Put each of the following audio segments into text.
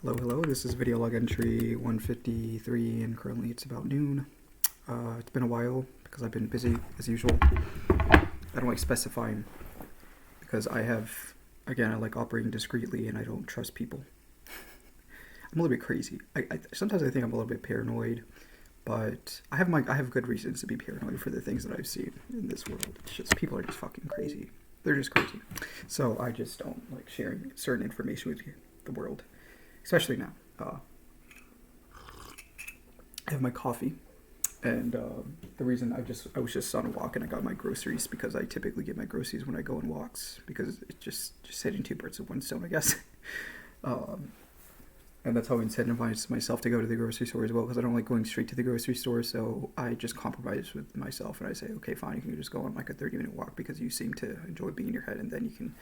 Hello, this is video log entry 153 and currently it's about noon. It's been a while because I've been busy as usual. I don't like specifying because I like operating discreetly and I don't trust people. I'm a little bit crazy. Sometimes I think I'm a little bit paranoid, but I have good reasons to be paranoid for the things that I've seen in this world. It's just people are just fucking crazy. They're just crazy. So I just don't like sharing certain information with the world. Especially now. I have my coffee, and the reason I was just on a walk and I got my groceries because I typically get my groceries when I go on walks because it's just hitting two birds with one stone, I guess. And that's how I incentivize myself to go to the grocery store as well because I don't like going straight to the grocery store, so I just compromise with myself and I say, okay, fine, you can just go on like a 30-minute walk because you seem to enjoy being in your head, and then you can.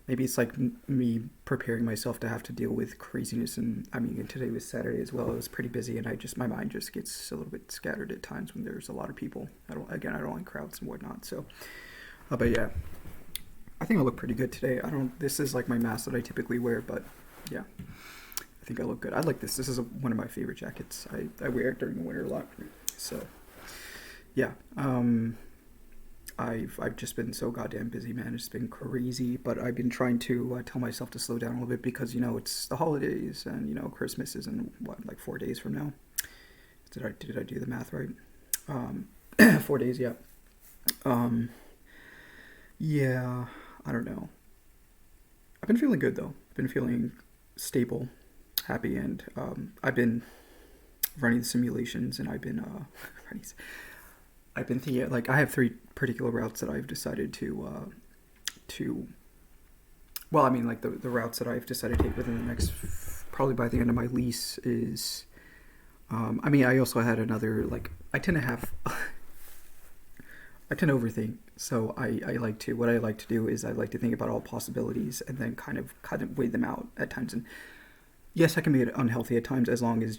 Maybe it's like me preparing myself to have to deal with craziness, and today was Saturday as well. It was pretty busy, and my mind just gets a little bit scattered at times when there's a lot of people. I don't like crowds and whatnot. So, but yeah, I think I look pretty good today. This is like my mask that I typically wear, but yeah, I think I look good. I like this. This is one of my favorite jackets. I wear it during the winter a lot. So, yeah. I've just been so goddamn busy, man. It's been crazy, but I've been trying to tell myself to slow down a little bit because, it's the holidays and, Christmas is in, like 4 days from now? Did I do the math right? 4 days, yeah. Yeah, I don't know. I've been feeling good, though. I've been feeling stable, happy, and I've been running the simulations, and I've been thinking, like, I have three particular routes that I've decided the routes that I've decided to take within the next, probably by the end of my lease is, I also had another, like, I tend to overthink, so what I like to do is I like to think about all possibilities and then kind of weigh them out at times, and yes, I can be unhealthy at times as long as,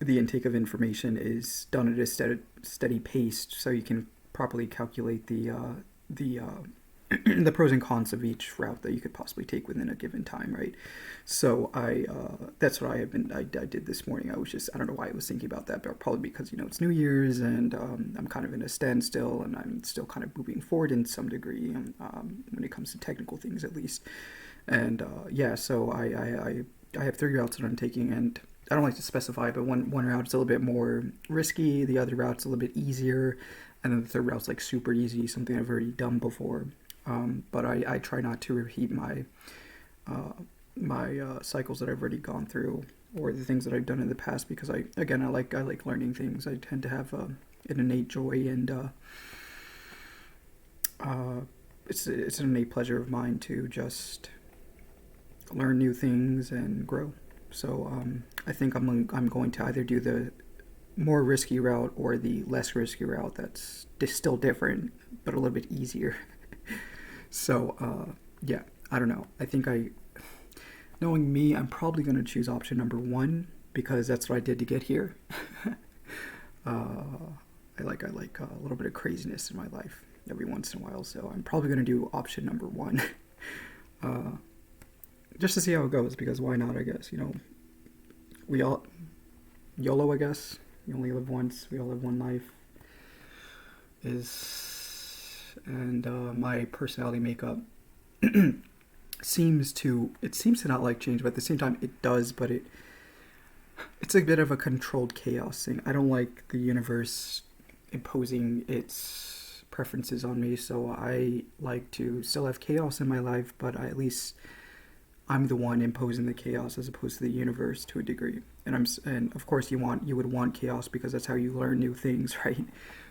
the intake of information is done at a steady pace, so you can properly calculate the the pros and cons of each route that you could possibly take within a given time, right? So that's what I did this morning. I don't know why I was thinking about that, but probably because it's New Year's and I'm kind of in a standstill and I'm still kind of moving forward in some degree when it comes to technical things at least. And so I have three routes that I'm taking, and I don't like to specify, but one route's a little bit more risky, the other route's a little bit easier, and then the third route's like super easy, something I've already done before. But I try not to repeat my cycles that I've already gone through or the things that I've done in the past because I like learning things. I tend to have an innate joy, and it's an innate pleasure of mine to just learn new things and grow. So I think I'm going to either do the more risky route or the less risky route that's still different but a little bit easier. So yeah, I don't know. I think knowing me, I'm probably going to choose option number one because that's what I did to get here. I like a little bit of craziness in my life every once in a while, so I'm probably going to do option number one. Just to see how it goes, because why not, I guess, we all, YOLO, I guess, you only live once, we all live one life, and my personality makeup seems to not like change, but at the same time it does, but it's a bit of a controlled chaos thing. I don't like the universe imposing its preferences on me, so I like to still have chaos in my life, but at least I'm the one imposing the chaos as opposed to the universe to a degree. And of course you would want chaos because that's how you learn new things, right?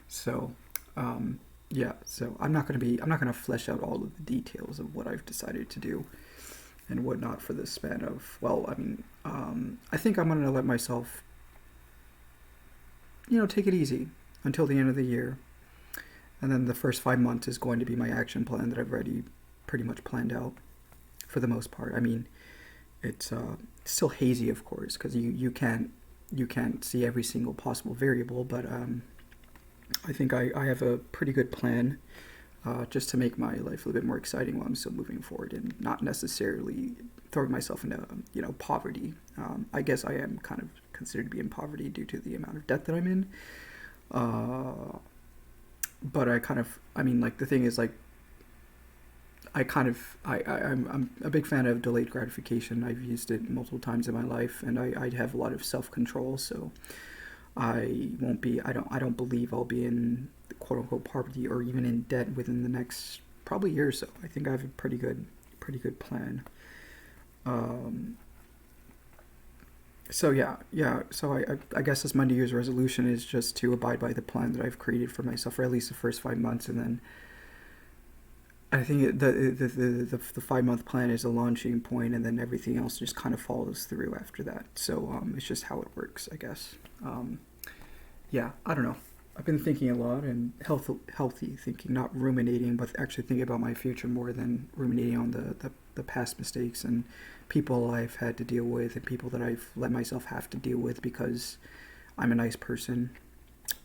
So, yeah. So I'm not gonna flesh out all of the details of what I've decided to do and whatnot for this span of. I think I'm gonna let myself, take it easy until the end of the year, and then the first 5 months is going to be my action plan that I've already pretty much planned out. For the most part, it's still hazy, of course, because you can't see every single possible variable. But I think I have a pretty good plan just to make my life a little bit more exciting while I'm still moving forward and not necessarily throwing myself into, poverty. I guess I am kind of considered to be in poverty due to the amount of debt that I'm in. Uh, but the thing is, like, I'm a big fan of delayed gratification. I've used it multiple times in my life, and I have a lot of self control. So I don't believe I'll be in quote unquote poverty or even in debt within the next probably year or so. I think I have a pretty good plan. Um, so yeah. So I guess this my New Year's resolution is just to abide by the plan that I've created for myself for at least the first 5 months, and then I think the 5 month plan is a launching point, and then everything else just kind of follows through after that. So it's just how it works, I guess. Um, yeah, I don't know. I've been thinking a lot and healthy thinking, not ruminating, but actually thinking about my future more than ruminating on the past mistakes and people I've had to deal with and people that I've let myself have to deal with because I'm a nice person.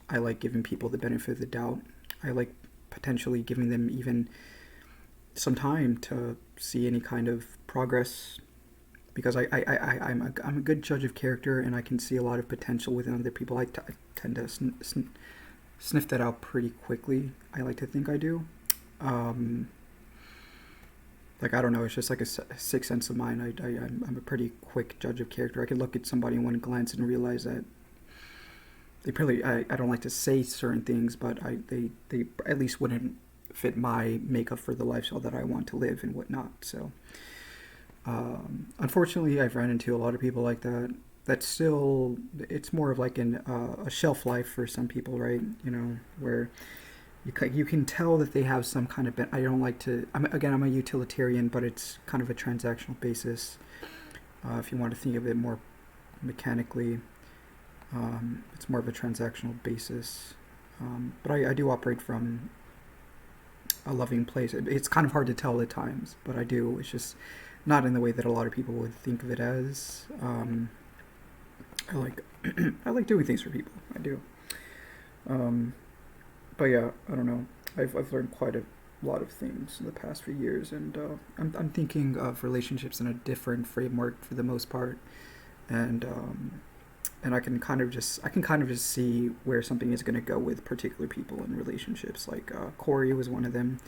I like giving people the benefit of the doubt. I like potentially giving them even some time to see any kind of progress because I'm a good judge of character and I can see a lot of potential within other people. I tend to sniff that out pretty quickly. I like to think I do. Um, like, I don't know, it's just like a sixth sense of mine. I'm a pretty quick judge of character. I can look at somebody in one glance and realize that I don't like to say certain things, but they at least wouldn't fit my makeup for the lifestyle that I want to live and whatnot. So, unfortunately, I've run into a lot of people like that. That's still, it's more of like a shelf life for some people, right? Where you can tell that they have some kind of, I don't like to, I'm a utilitarian, but it's kind of a transactional basis. If you want to think of it more mechanically, it's more of a transactional basis. But I do operate from a loving place. It's kind of hard to tell at times, but I do. It's just not in the way that a lot of people would think of it as. I like I like doing things for people. I do. Um, but yeah, I don't know. I've learned quite a lot of things in the past few years, and I'm thinking of relationships in a different framework for the most part, and I can kind of just see where something is going to go with particular people in relationships. Like Corey was one of them.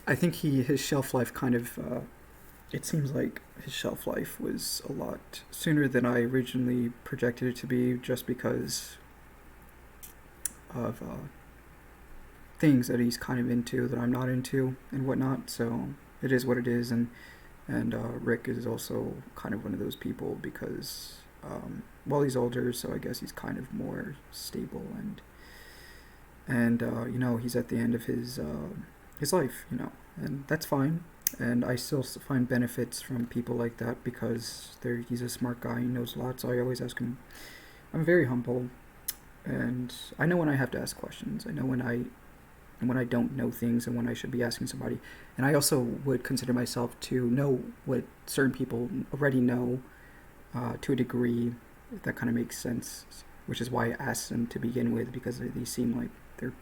I think his shelf life kind of it seems like his shelf life was a lot sooner than I originally projected it to be, just because of things that he's kind of into that I'm not into and whatnot. So it is what it is, and Rick is also kind of one of those people because well, he's older, so I guess he's kind of more stable and he's at the end of his life, and that's fine. And I still find benefits from people like that because he's a smart guy. He knows a lot, so I always ask him. I'm very humble, and I know when I have to ask questions. I know when I don't know things and when I should be asking somebody. And I also would consider myself to know what certain people already know to a degree, if that kind of makes sense. Which is why I asked them to begin with, because they seem like they're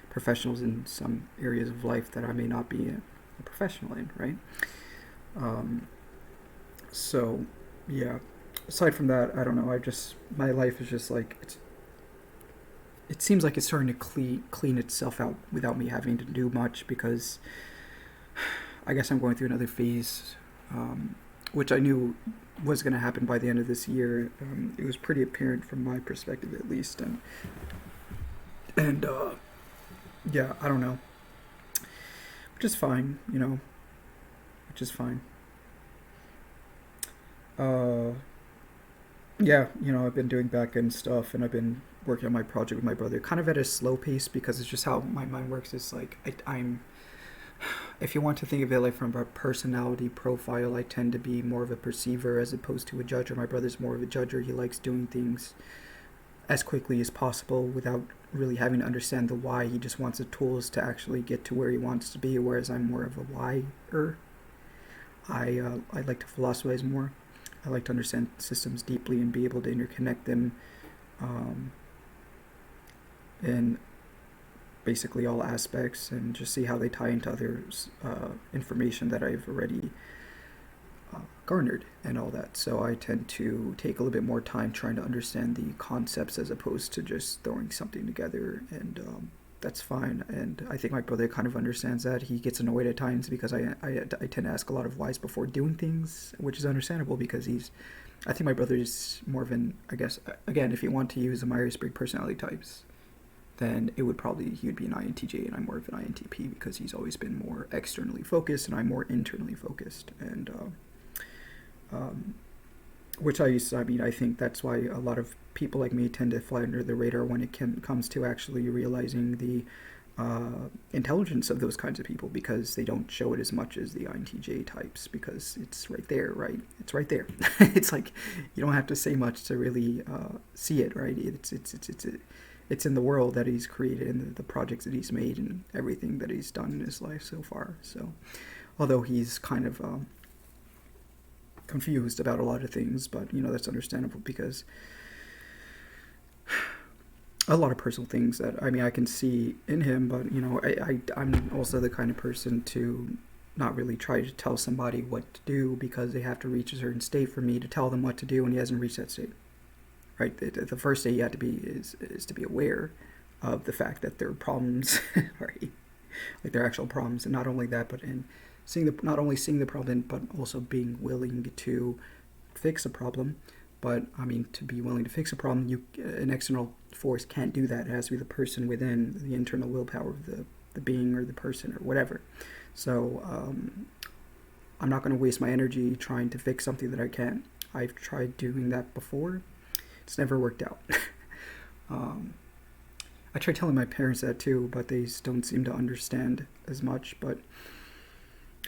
professionals in some areas of life that I may not be a professional in, right? Um, so, yeah. Aside from that, I don't know. My life is just like it seems like it's starting to clean itself out without me having to do much because I guess I'm going through another phase, which I knew was going to happen by the end of this year. It was pretty apparent from my perspective, at least, and yeah, I don't know, which is fine, which is fine. Uh, yeah, I've been doing back end stuff, and I've been working on my project with my brother, kind of at a slow pace because it's just how my mind works. It's like I'm if you want to think of it like from a personality profile, I tend to be more of a perceiver as opposed to a judger. My brother's more of a judger. He likes doing things as quickly as possible without really having to understand the why. He just wants the tools to actually get to where he wants to be, whereas I'm more of a why-er. I like to philosophize more. I like to understand systems deeply and be able to interconnect them um, in basically all aspects and just see how they tie into other information that I've already garnered and all that. So I tend to take a little bit more time trying to understand the concepts as opposed to just throwing something together, and that's fine. And I think my brother kind of understands that. He gets annoyed at times because I tend to ask a lot of whys before doing things, which is understandable because I think my brother is more of an, I guess, again, if you want to use the Myers-Briggs personality types, then it would probably, he would be an INTJ and I'm more of an INTP because he's always been more externally focused and I'm more internally focused. And which I mean, I think that's why a lot of people like me tend to fly under the radar when it comes to actually realizing the intelligence of those kinds of people, because they don't show it as much as the INTJ types because it's right there, right? It's right there. It's like you don't have to say much to really see it, right? It's in the world that he's created and the projects that he's made and everything that he's done in his life so far. So, although he's kind of confused about a lot of things, but that's understandable because a lot of personal things that I can see in him, but I'm also the kind of person to not really try to tell somebody what to do because they have to reach a certain state for me to tell them what to do, and he hasn't reached that state. Right, the first state you have to be is to be aware of the fact that there are problems, right? Like there are actual problems, and not only that, but in not only seeing the problem, but also being willing to fix a problem. But to be willing to fix a problem, an external force can't do that. It has to be the person within, the internal willpower of the being or the person or whatever. So I'm not going to waste my energy trying to fix something that I can't. I've tried doing that before. It's never worked out. I tried telling my parents that too, but they don't seem to understand as much. But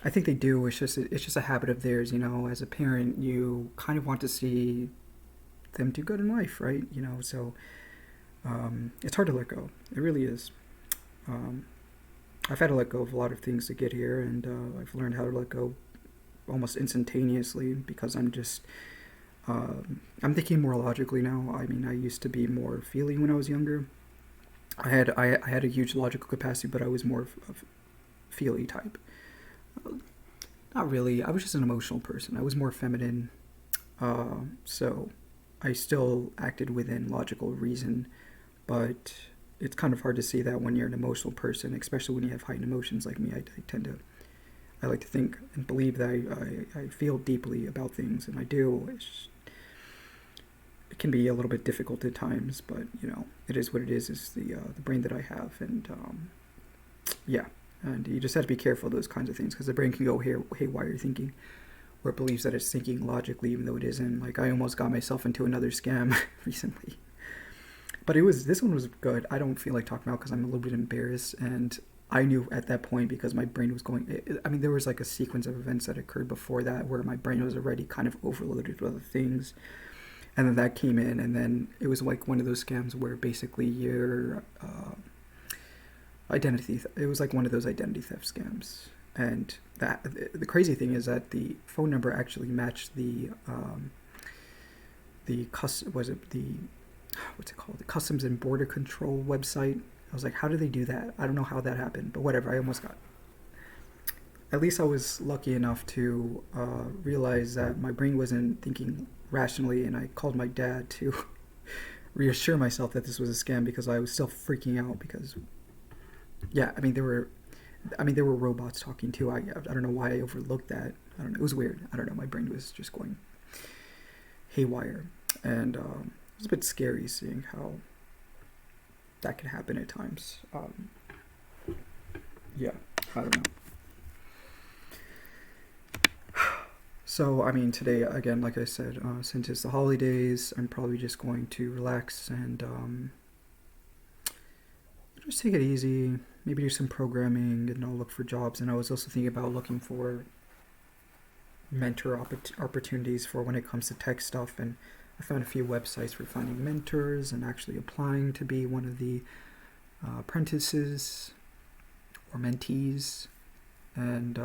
I think they do. It's just a habit of theirs. As a parent, you kind of want to see them do good in life, right? So it's hard to let go. It really is. I've had to let go of a lot of things to get here, and I've learned how to let go almost instantaneously because I'm thinking more logically now. I used to be more feely when I was younger. I had a huge logical capacity, but I was more of feely type. Not really. I was just an emotional person. I was more feminine. So I still acted within logical reason, but it's kind of hard to see that when you're an emotional person, especially when you have heightened emotions like me. I like to think and believe that I feel deeply about things, and I do. It can be a little bit difficult at times, but it is what it is. It's the brain that I have, and yeah, and you just have to be careful of those kinds of things because the brain can go haywire thinking, where it believes that it's thinking logically even though it isn't. Like I almost got myself into another scam recently, but this one was good. I don't feel like talking about because I'm a little bit embarrassed, and I knew at that point because my brain was going. There was like a sequence of events that occurred before that where my brain was already kind of overloaded with other things. And then that came in, and then it was like one of those scams where basically your it was like one of those identity theft scams. And the crazy thing is that the phone number actually matched the Customs and Border Control website. I was like, how did they do that? I don't know how that happened, but whatever, I almost got. At least I was lucky enough to realize that my brain wasn't thinking rationally, and I called my dad to reassure myself that this was a scam because I was still freaking out because, yeah, there were robots talking too. I don't know why I overlooked that. I don't know. It was weird. I don't know. My brain was just going haywire, and it was a bit scary seeing how that can happen at times. Yeah, I don't know. So, today, again, like I said, since it's the holidays, I'm probably just going to relax and just take it easy, maybe do some programming, and I'll look for jobs. And I was also thinking about looking for mentor opportunities for when it comes to tech stuff, and I found a few websites for finding mentors and actually applying to be one of the apprentices or mentees, and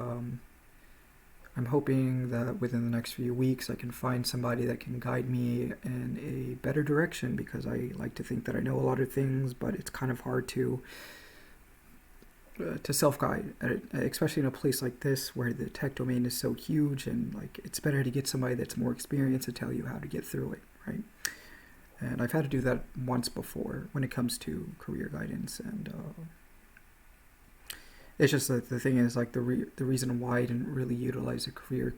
I'm hoping that within the next few weeks I can find somebody that can guide me in a better direction, because I like to think that I know a lot of things, but it's kind of hard to to self-guide, especially in a place like this where the tech domain is so huge, and like it's better to get somebody that's more experienced to tell you how to get through it, right? And I've had to do that once before when it comes to career guidance, and it's just that the thing is like the reason why I didn't really utilize a career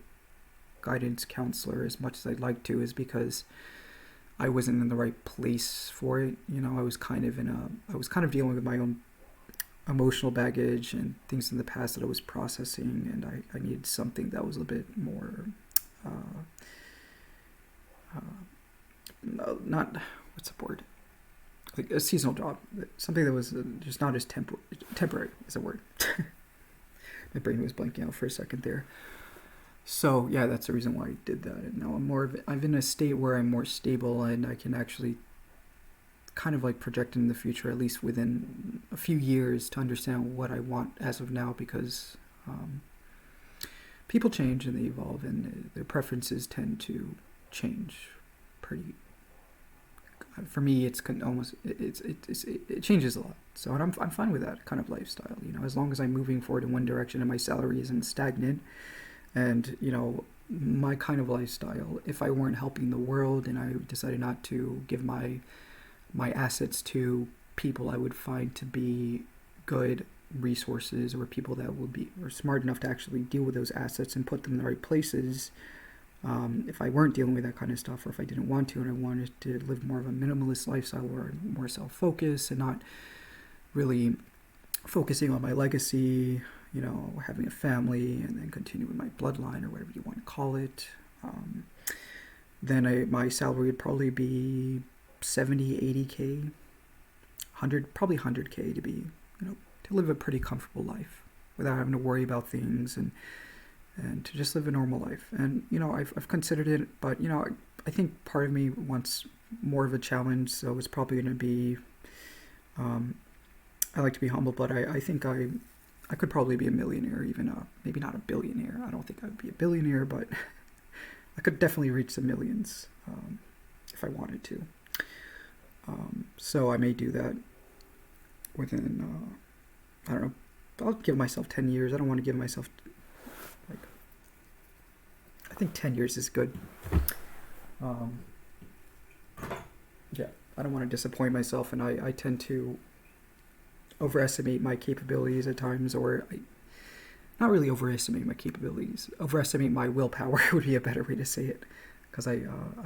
guidance counselor as much as I'd like to is because I wasn't in the right place for it. You know, I was kind of dealing with my own emotional baggage and things in the past that I was processing, and I needed something that was a bit more not what's the word, like a seasonal job, something that was just not as temporary is a word. My brain was blanking out for a second there. So yeah, that's the reason why I did that. And now I'm in a state where I'm more stable, and I can actually kind of like project in the future, at least within a few years, to understand what I want as of now, because people change and they evolve, and their preferences tend to change pretty. For me, it changes a lot. So I'm fine with that kind of lifestyle. You know, as long as I'm moving forward in one direction and my salary isn't stagnant, and you know, my kind of lifestyle, if I weren't helping the world and I decided not to give my assets to people I would find to be good resources, or people that would be or smart enough to actually deal with those assets and put them in the right places, if I weren't dealing with that kind of stuff, or if I didn't want to and I wanted to live more of a minimalist lifestyle or more self-focused and not really focusing on my legacy, you know, having a family and then continue with my bloodline or whatever you want to call it, then my salary would probably be 70, 80K, 100, probably 100K to be, you know, to live a pretty comfortable life without having to worry about things, and to just live a normal life. And, you know, I've considered it, but, you know, I think part of me wants more of a challenge, so it's probably going to be, I like to be humble, but I think I could probably be a millionaire, even maybe not a billionaire. I don't think I would be a billionaire, but I could definitely reach the millions if I wanted to. So I may do that within, I don't know, I'll give myself 10 years. I don't want to give myself, like, I think 10 years is good. Yeah, I don't want to disappoint myself, and I tend to overestimate my capabilities at times, or not really overestimate my capabilities, overestimate my willpower would be a better way to say it, because I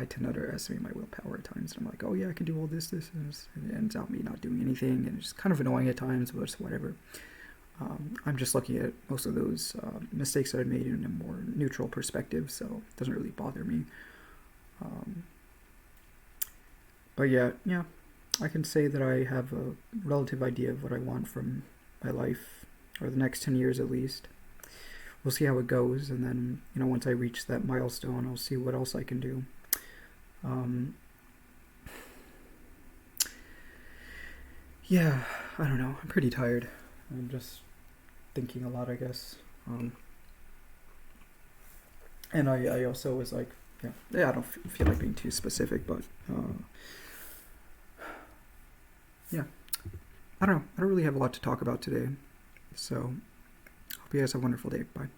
tend to underestimate my willpower at times, and I'm like, oh yeah, I can do all this, and it ends out me not doing anything, and it's just kind of annoying at times, but it's whatever. I'm just looking at most of those mistakes that I made in a more neutral perspective, so it doesn't really bother me. But yeah, I can say that I have a relative idea of what I want from my life, or the next 10 years at least. We'll see how it goes, and then, you know, once I reach that milestone, I'll see what else I can do. Yeah, I don't know. I'm pretty tired. I'm just thinking a lot, I guess. And I also was like, I don't feel like being too specific, but I don't know. I don't really have a lot to talk about today. So, hope you guys have a wonderful day. Bye.